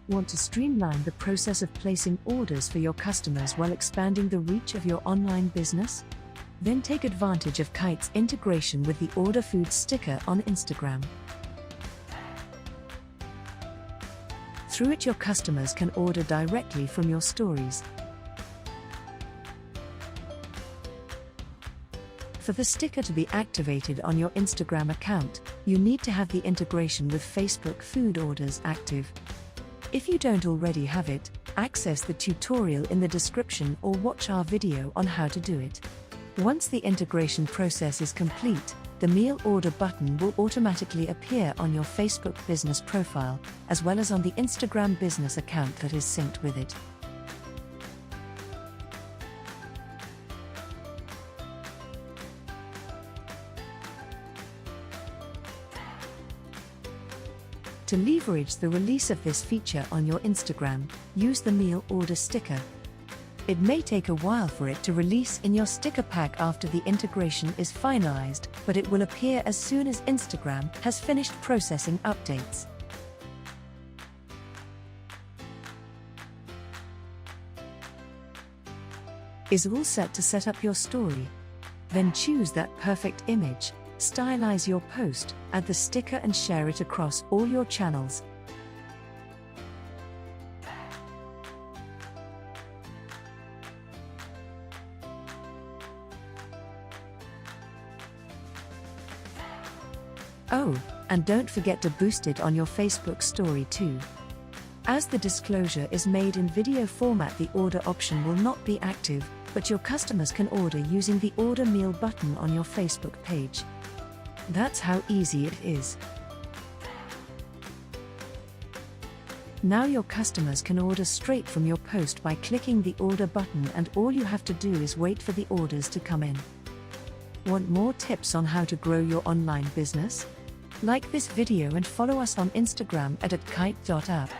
Want to streamline the process of placing orders for your customers while expanding the reach of your online business? Then take advantage of Kyte's integration with the Order Food sticker on Instagram. Through it, your customers can order directly from your stories. For the sticker to be activated on your Instagram account, you need to have the integration with Facebook Food Orders active. If you don't already have it, access the tutorial in the description or watch our video on how to do it. Once the integration process is complete, the meal order button will automatically appear on your Facebook business profile, as well as on the Instagram business account that is synced with it. To leverage the release of this feature on your Instagram, use the meal order sticker. It may take a while for it to release in your sticker pack after the integration is finalized, but it will appear as soon as Instagram has finished processing updates. Is all set to set up your story? Then choose that perfect image, stylize your post, add the sticker and share it across all your channels. Oh, and don't forget to boost it on your Facebook story too. As the disclosure is made in video format, the order option will not be active, but your customers can order using the Order Meal button on your Facebook page. That's how easy it is. Now your customers can order straight from your post by clicking the order button, and all you have to do is wait for the orders to come in. Want more tips on how to grow your online business? Like this video and follow us on Instagram at @kyte.app.